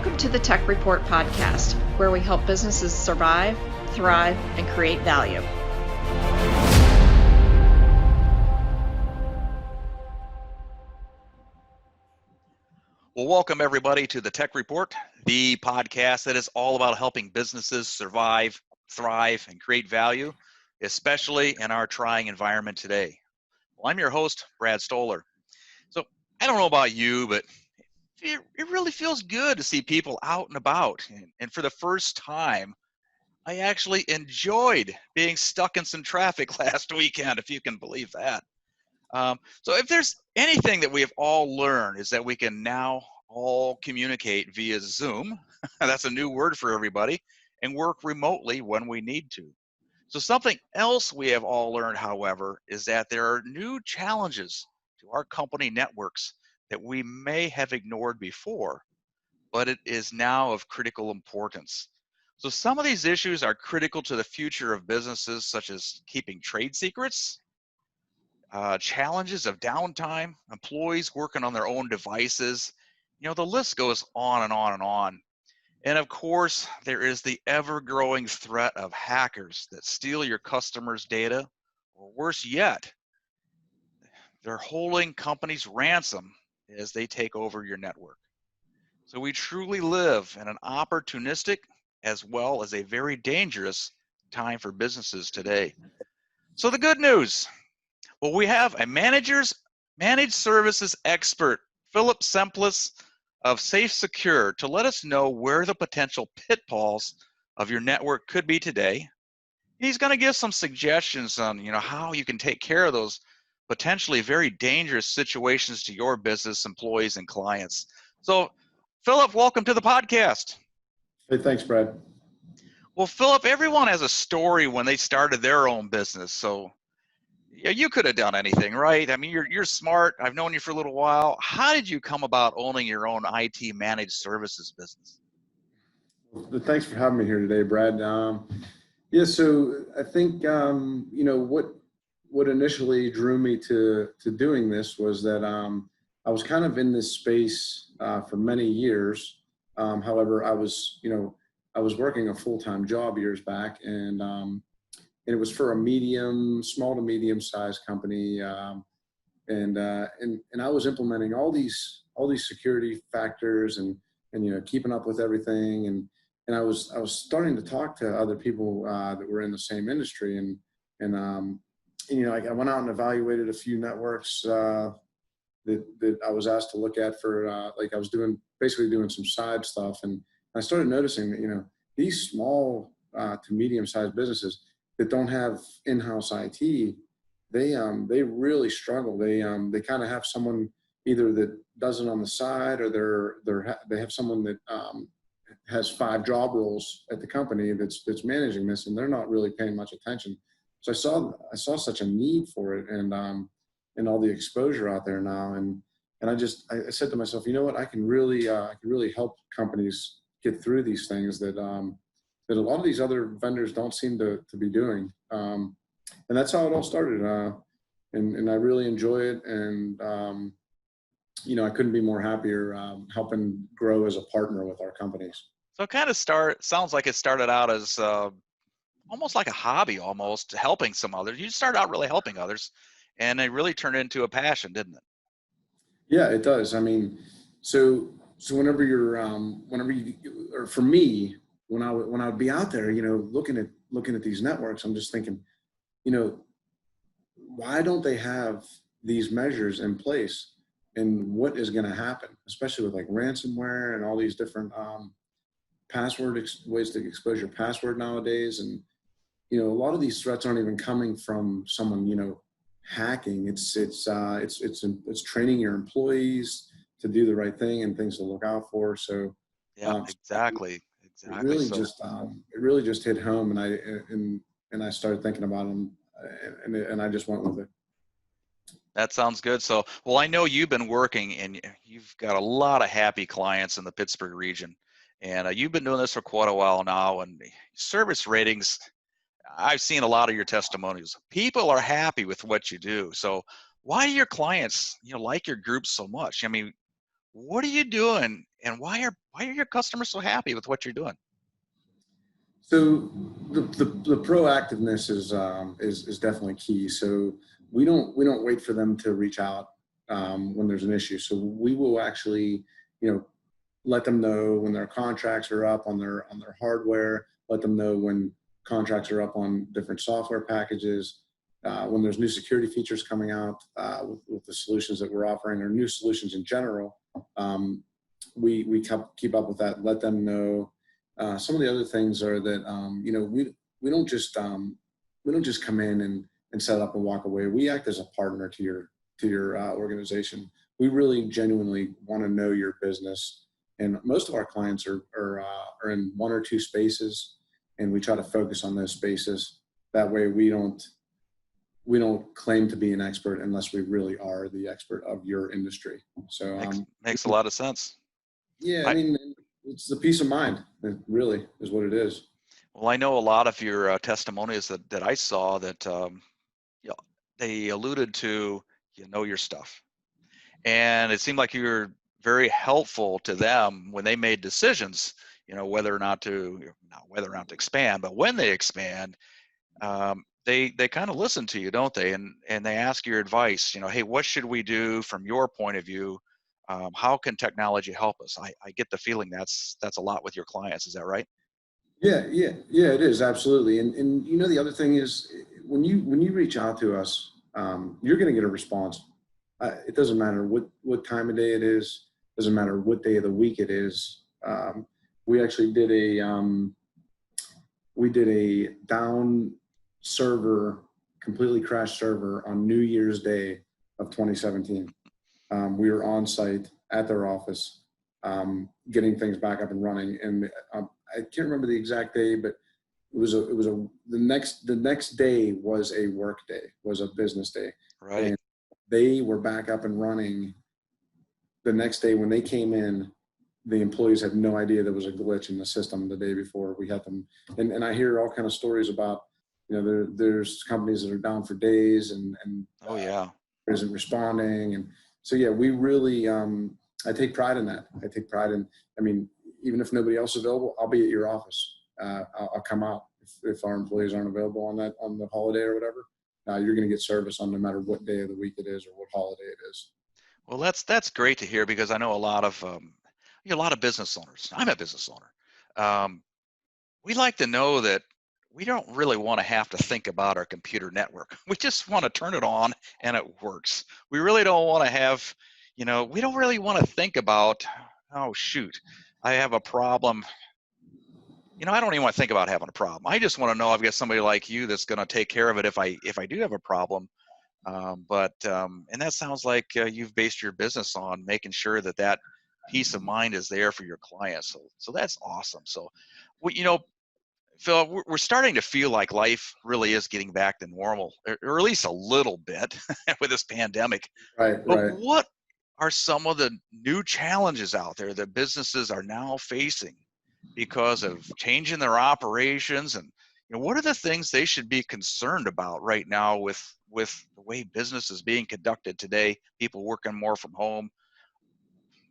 Welcome to the TEC Report Podcast, where we help businesses survive, thrive, and create value. Well, welcome everybody to the TEC Report, the podcast that is all about helping businesses survive, thrive, and create value, especially in our trying environment today. Well, I'm your host, Brad Stoller. So I don't know about you, but it really feels good to see people out and about. And for the first time, I actually enjoyed being stuck in some traffic last weekend, if you can believe that. So if there's anything that we have all learned is that we can now all communicate via Zoom. That's a new word for everybody, and work remotely when we need to. So something else we have all learned, however, is that there are new challenges to our company networks that we may have ignored before, but it is now of critical importance. So some of these issues are critical to the future of businesses, such as keeping trade secrets, challenges of downtime, employees working on their own devices. You know, the list goes on and on and on. And of course, there is the ever-growing threat of hackers that steal your customers' data, or worse yet, they're holding companies ransom as they take over your network. So we truly live in an opportunistic as well as a very dangerous time for businesses today. So the good news, well, we have a managed services expert, Philip Semplice of SafSecur, to let us know where the potential pitfalls of your network could be today. He's going to give some suggestions on, how you can take care of those potentially very dangerous situations to your business, employees, and clients. So, Philip, welcome to the podcast. Hey, thanks, Brad. Well, Philip, everyone has a story when they started their own business. So, yeah, you could have done anything, right? I mean, you're smart. I've known you for a little while. How did you come about owning your own IT managed services business? Well, thanks for having me here today, Brad. So I think what initially drew me to doing this was that I was kind of in this space for many years. However, I was working a full-time job years back, and it was for a small to medium-sized company, and I was implementing all these security factors and keeping up with everything, and I was starting to talk to other people that were in the same industry, and I went out and evaluated a few networks that I was asked to look at for I was basically doing some side stuff, and I started noticing that these small to medium-sized businesses that don't have in-house IT, they really struggle. They kind of have someone either that does it on the side, or they have someone that has 5 job roles at the company that's managing this, and they're not really paying much attention. So I saw such a need for it, and all the exposure out there now, and I said to myself, you know what, I can really help companies get through these things that a lot of these other vendors don't seem to be doing. And that's how it all started. And I really enjoy it. And, I couldn't be more happier helping grow as a partner with our companies. So it kind of sounds like it started out as almost like a hobby, almost helping some others. You started out really helping others, and it really turned into a passion, didn't it? Yeah, it does. I mean, so whenever or for me, when I would be out there, looking at these networks, I'm just thinking, why don't they have these measures in place? And what is going to happen, especially with like ransomware and all these different ways to expose your password nowadays? And a lot of these threats aren't even coming from someone hacking. It's training your employees to do the right thing and things to look out for. So yeah, exactly. It really just hit home, and I started thinking about them, and I just went with it. That sounds good. So, well, I know you've been working, and you've got a lot of happy clients in the Pittsburgh region, and you've been doing this for quite a while now. And service ratings, I've seen a lot of your testimonials. People are happy with what you do. So, why do your clients, like your group so much? I mean, what are you doing and why are your customers so happy with what you're doing? So the proactiveness is definitely key. So we don't wait for them to reach out when there's an issue. So we will actually, let them know when their contracts are up on their hardware. Let them know when contracts are up on different software packages. When there's new security features coming out with the solutions that we're offering, or new solutions in general, we keep up with that. Let them know. Some of the other things are that we don't just come in and set up and walk away. We act as a partner to your organization. We really genuinely want to know your business, and most of our clients are in one or two spaces, and we try to focus on those spaces. That way, we don't claim to be an expert unless we really are the expert of your industry. So makes a lot of sense. Yeah, I mean, it's the peace of mind. It really is what it is. Well, I know a lot of your testimonials that I saw that they alluded to, your stuff, and it seemed like you were very helpful to them when they made decisions. Whether or not to expand, but when they expand, they kind of listen to you, don't they? And they ask your advice. Hey, what should we do from your point of view? How can technology help us? I get the feeling that's a lot with your clients. Is that right? Yeah, it is, absolutely. And the other thing is, when you reach out to us, you're going to get a response. It doesn't matter what time of day it is. Doesn't matter what day of the week it is. We actually did a down server, completely crashed server on New Year's Day of 2017. We were on site at their office, getting things back up and running. And I can't remember the exact day, but the next day was a work day, was a business day. Right. And they were back up and running the next day. When they came in, the employees had no idea there was a glitch in the system the day before we had them. And I hear all kind of stories about, there's companies that are down for days and oh yeah, isn't responding. And so, yeah, we really, I take pride in that. I take pride in, even if nobody else is available, I'll be at your office. I'll come out if our employees aren't available on the holiday or whatever. You're going to get service on no matter what day of the week it is or what holiday it is. Well, that's great to hear, because I know a lot of business owners. I'm a business owner. We like to know that we don't really want to have to think about our computer network. We just want to turn it on and it works. We really don't want to have, we don't really want to think about, oh shoot, I have a problem. I don't even want to think about having a problem. I just want to know I've got somebody like you that's going to take care of it if I do have a problem. And that sounds like you've based your business on making sure that peace of mind is there for your clients. So that's awesome. So, Phil, we're starting to feel like life really is getting back to normal, or at least a little bit with this pandemic. Right. But what are some of the new challenges out there that businesses are now facing because of changing their operations? And what are the things they should be concerned about right now with the way business is being conducted today, people working more from home?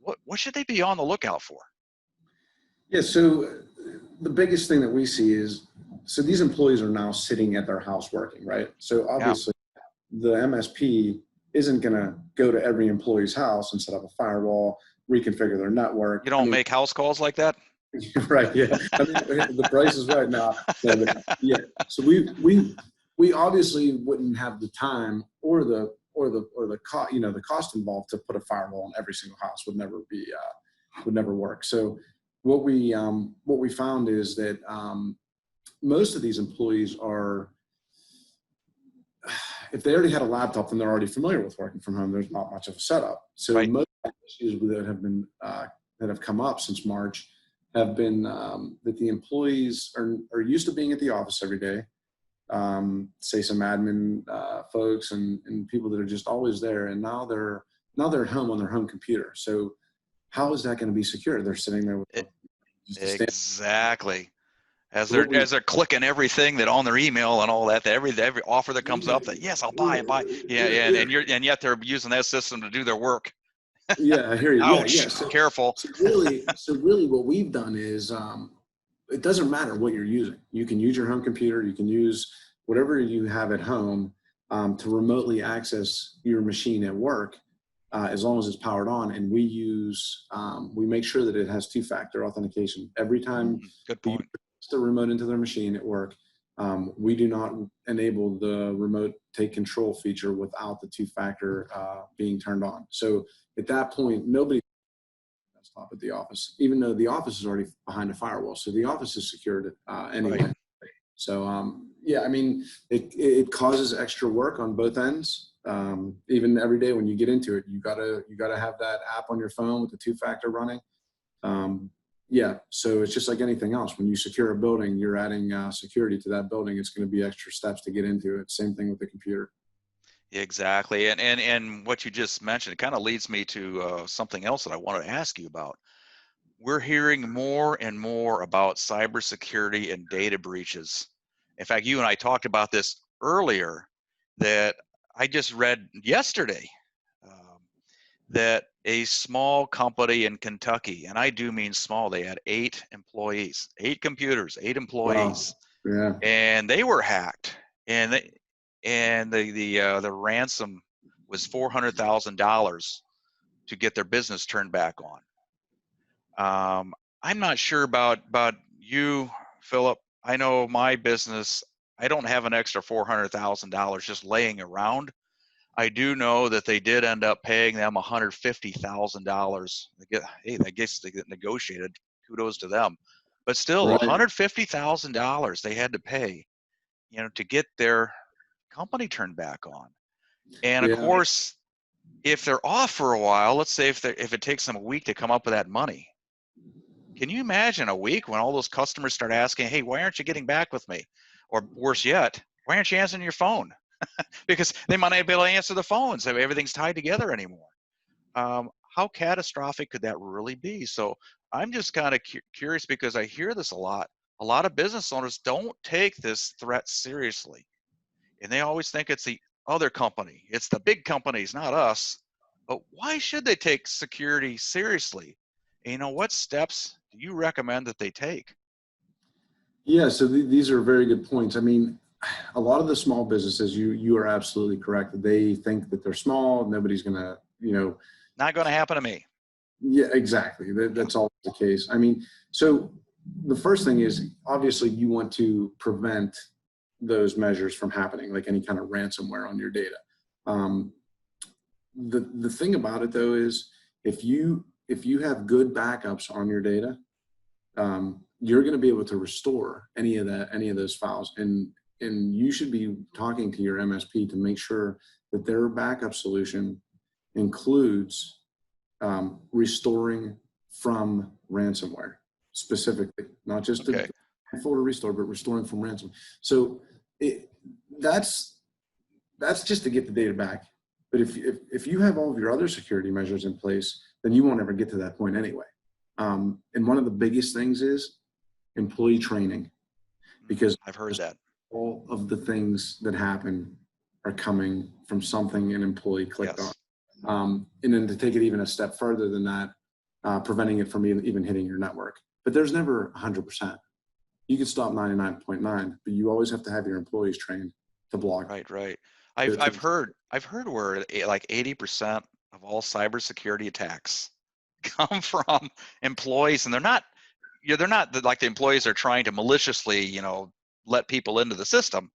What should they be on the lookout for? Yeah, so the biggest thing that we see is, so these employees are now sitting at their house working, right? So obviously the MSP isn't going to go to every employee's house and set up a firewall, reconfigure their network. You don't make house calls like that? Right, yeah. The price is right now. Yeah. So we obviously wouldn't have the time or the cost, the cost involved to put a firewall in every single house. Would never work. So what we found is that most of these employees are, if they already had a laptop, then they're already familiar with working from home. There's not much of a setup. So right. Most issues that have come up since March have been that the employees are used to being at the office every day. Say some admin folks and people that are just always there, and now they're at home on their home computer. So how is that going to be secure? They're sitting there with exactly as they're clicking everything that on their email and all that. Every offer that comes up, that yes, I'll buy it. Yeah, and yet they're using that system to do their work. Yeah, I hear you. Ouch! Yeah. Careful. So really, what we've done is it doesn't matter what you're using. You can use your home computer. You can use whatever you have at home to remotely access your machine at work, as long as it's powered on. And we make sure that it has two-factor authentication every time. Good point. You use the remote into their machine at work. We do not enable the remote take control feature without the two-factor being turned on. So at that point, nobody desktop at the office, even though the office is already behind a firewall. So the office is secured anyway. Right. So yeah, I mean, it causes extra work on both ends. Even every day when you get into it, you gotta have that app on your phone with the two-factor running. Yeah, so it's just like anything else. When you secure a building, you're adding security to that building. It's going to be extra steps to get into it. Same thing with the computer. Exactly, and what you just mentioned, it kind of leads me to something else that I wanted to ask you about. We're hearing more and more about cybersecurity and data breaches. In fact, you and I talked about this earlier, that I just read yesterday that a small company in Kentucky, and I do mean small, they had 8 employees, 8 computers, 8 employees. Wow. Yeah. And they were hacked, and the ransom was $400,000 to get their business turned back on. I'm not sure about you, Philip. I know my business, I don't have an extra $400,000 just laying around. I do know that they did end up paying them $150,000. I guess they get negotiated. Kudos to them. But still, right. $150,000 they had to pay, to get their company turned back on. And of course, if they're off for a while, let's say if it takes them a week to come up with that money, can you imagine a week when all those customers start asking, hey, why aren't you getting back with me? Or worse yet, why aren't you answering your phone? Because they might not be able to answer the phone, so everything's tied together anymore. How catastrophic could that really be? So I'm just kind of curious, because I hear this a lot. A lot of business owners don't take this threat seriously, and they always think it's the other company. It's the big companies, not us. But why should they take security seriously? And, what steps do you recommend that they take? Yeah, so these are very good points. I mean, a lot of the small businesses, you are absolutely correct. They think that they're small. Nobody's going to, Not going to happen to me. Yeah, exactly. That's always the case. I mean, so the first thing is, obviously you want to prevent those measures from happening, like any kind of ransomware on your data. The thing about it though is, if you have good backups on your data, you're going to be able to restore any of those files, and you should be talking to your MSP to make sure that their backup solution includes restoring from ransomware specifically, not just a folder restore, but restoring from ransom. So that's just to get the data back. But if you have all of your other security measures in place, then you won't ever get to that point anyway. And one of the biggest things is employee training, because I've heard that all of the things that happen are coming from something an employee clicked on. And then to take it even a step further than that, preventing it from even hitting your network. But there's never 100%. You can stop 99.9, but you always have to have your employees trained to block. Right. I've heard where like 80% of all cybersecurity attacks come from employees, and they're not like the employees are trying to maliciously, let people into the system.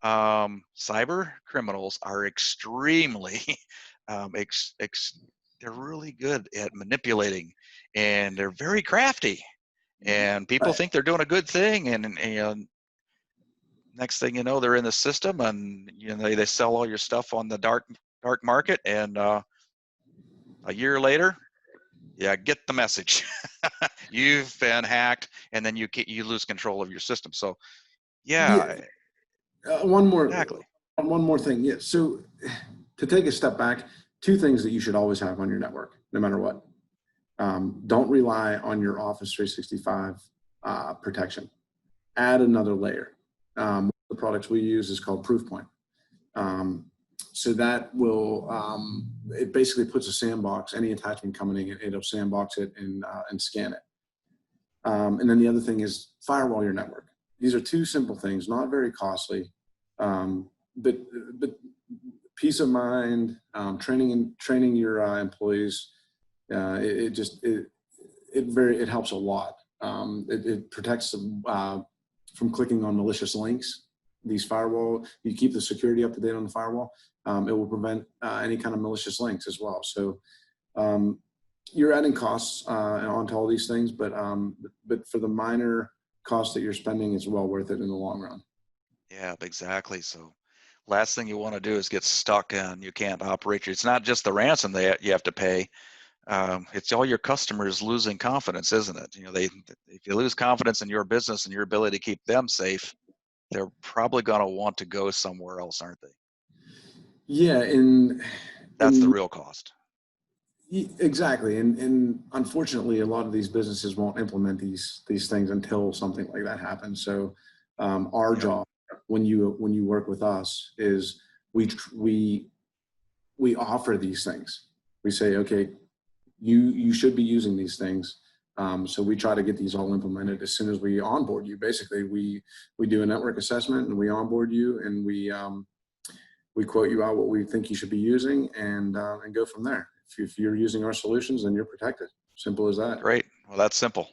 Cyber criminals are extremely, they're really good at manipulating, and they're very crafty, and people think they're doing a good thing, and next thing you know, they're in the system, and they sell all your stuff on the dark market, and a year later, get the message. You've been hacked, and then you lose control of your system. So one more thing. Yeah. So to take a step back, 2 things that you should always have on your network, no matter what. Don't rely on your Office 365 protection. Add another layer. One of the products we use is called Proofpoint. So that will, it basically puts a sandbox, any attachment coming in, it'll sandbox it and scan it. And then the other thing is firewall your network. These are two simple things, not very costly, but peace of mind, training your employees. It helps a lot. It protects them from clicking on malicious links. These firewall, you keep the security up to date on the firewall. It will prevent any kind of malicious links as well. So you're adding costs onto all these things, but for the minor cost that you're spending, it's well worth it in the long run. Yeah, exactly. So last thing you want to do is get stuck and you can't operate. It's not just the ransom that you have to pay. It's all your customers losing confidence, isn't it? If you lose confidence in your business and your ability to keep them safe, they're probably going to want to go somewhere else, aren't they? Yeah, that's the real cost. Exactly, and unfortunately, a lot of these businesses won't implement these things until something like that happens. So, our job when you work with us is we offer these things. We say, okay, you should be using these things. So we try to get these all implemented as soon as we onboard you. Basically, we do a network assessment and we onboard you, and we quote you out what we think you should be using, and go from there. If you're using our solutions, then you're protected. Simple as that. Great. Well, that's simple.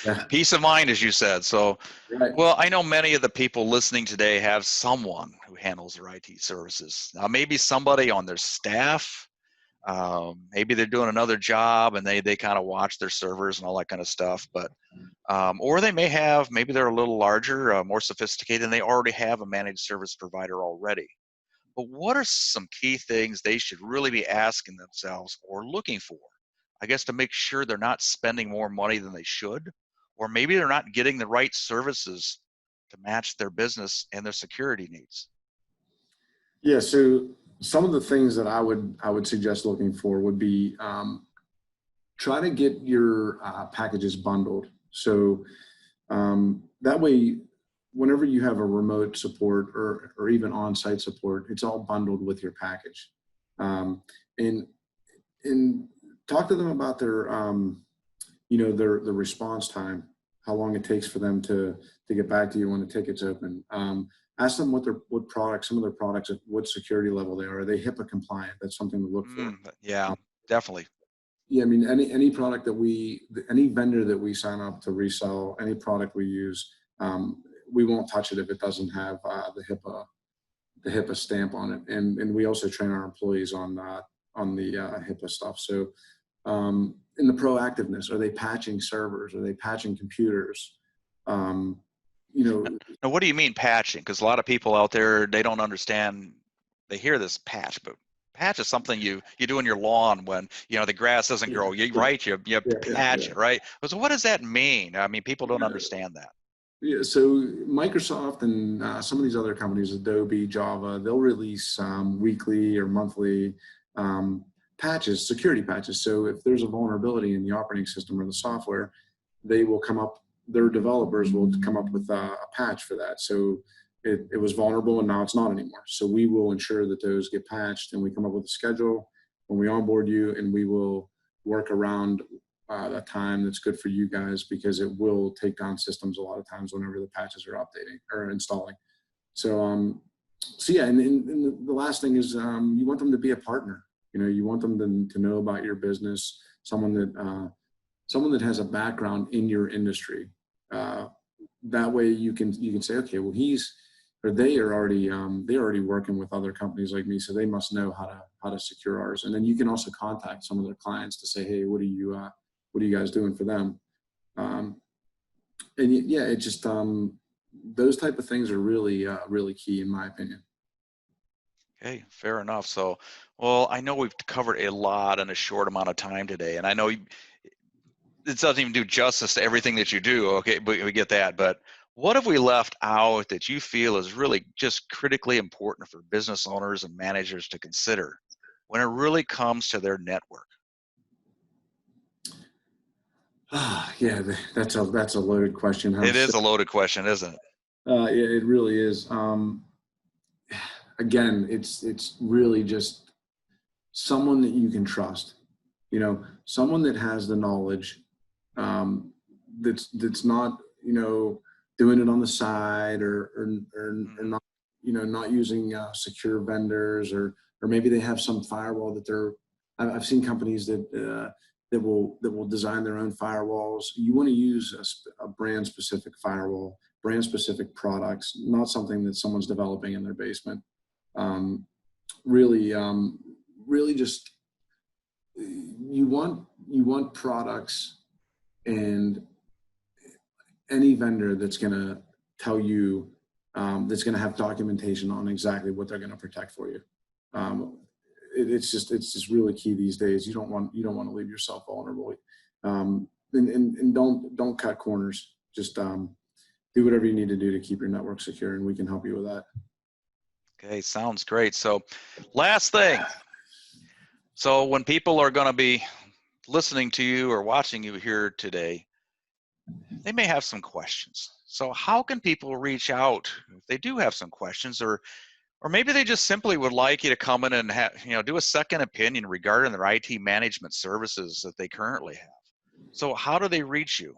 Yeah. Peace of mind, as you said. So, right. Well, I know many of the people listening today have someone who handles their IT services. Now, maybe somebody on their staff. Maybe they're doing another job and they kind of watch their servers and all that kind of stuff. But or they maybe they're a little larger, more sophisticated, and they already have a managed service provider already. But what are some key things they should really be asking themselves or looking for, I guess, to make sure they're not spending more money than they should, or maybe they're not getting the right services to match their business and their security needs? Yeah, so some of the things that I would suggest looking for would be try to get your packages bundled. So that way, whenever you have a remote support or even on-site support, it's all bundled with your package. And talk to them about their the response time, how long it takes for them to get back to you when the ticket's open. Ask them what some of their products, what security level they are. Are they HIPAA compliant? That's something to look for. Yeah, definitely. Yeah, I mean, any product any vendor that we sign up to resell, any product we use, we won't touch it if it doesn't have the HIPAA stamp on it. And we also train our employees on the HIPAA stuff. So in the proactiveness, are they patching servers? Are they patching computers? Now, what do you mean patching? Because a lot of people out there, they don't understand. They hear this patch, but patch is something you do in your lawn when the grass doesn't grow. You patch it, right? So what does that mean? I mean, people don't understand that. Yeah, so Microsoft and some of these other companies, Adobe, Java, they'll release weekly or monthly patches, security patches. So if there's a vulnerability in the operating system or the software, their developers will come up with a patch for that. So it was vulnerable and now it's not anymore. So we will ensure that those get patched, and we come up with a schedule when we onboard you, and we will work around a time that's good for you guys, because it will take down systems a lot of times whenever the patches are updating or installing. So yeah, and the last thing is you want them to be a partner. You want them to know about your business, someone that has a background in your industry. That way you can say, okay, well they're already working with other companies like me, so they must know how to secure ours. And then you can also contact some of their clients to say, hey, what are you guys doing for them? And yeah, it just those type of things are really really key in my opinion. Okay, fair enough. So, well, I know we've covered a lot in a short amount of time today, and I know it doesn't even do justice to everything that you do. Okay, but we get that. But what have we left out that you feel is really just critically important for business owners and managers to consider when it really comes to their network? Yeah, that's a loaded question. It is a loaded question, isn't it? Yeah, it really is. again, it's really just someone that you can trust, someone that has the knowledge, that's not, doing it on the side or not, not using secure vendors, or maybe they have some firewall that I've seen companies that will design their own firewalls. You want to use a brand specific firewall, brand specific products, not something that someone's developing in their basement. Really just, you want products, and any vendor that's going to tell you, that's going to have documentation on exactly what they're going to protect for you. It's just really key these days. You don't want to leave yourself vulnerable, and don't cut corners. Just do whatever you need to do to keep your network secure, and we can help you with that. Okay, sounds great. So last thing. So when people are going to be listening to you or watching you here today, they may have some questions. So how can people reach out if they do have some questions, or maybe they just simply would like you to come in and do a second opinion regarding their IT management services that they currently have. So how do they reach you?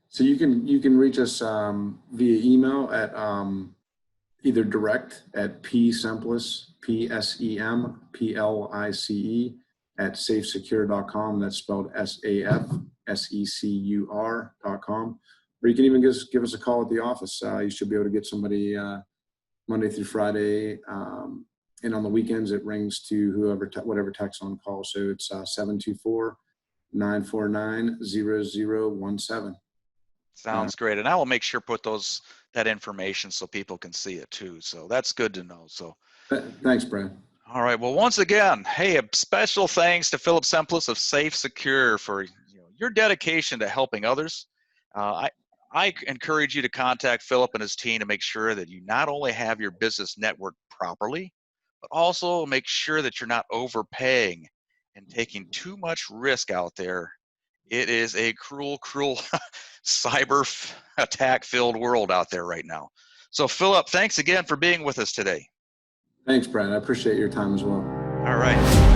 So you can reach us via email at either direct at Semplice, PSEMPLICE at SafSecur.com. That's spelled SAFSECUR.com. Or you can even give us a call at the office. You should be able to get somebody Monday through Friday, and on the weekends it rings to whatever tech's on call. So it's 724-949-0017. Sounds great. And I will make sure put that information so people can see it too. So that's good to know. So thanks, Brad. All right. Well, once again, hey, a special thanks to Philip Semplice of SafSecur for your dedication to helping others. I encourage you to contact Philip and his team to make sure that you not only have your business networked properly, but also make sure that you're not overpaying and taking too much risk out there. It is a cruel cyber attack filled world out there right now. So Philip, thanks again for being with us today. Thanks, Brad. I appreciate your time as well. All right.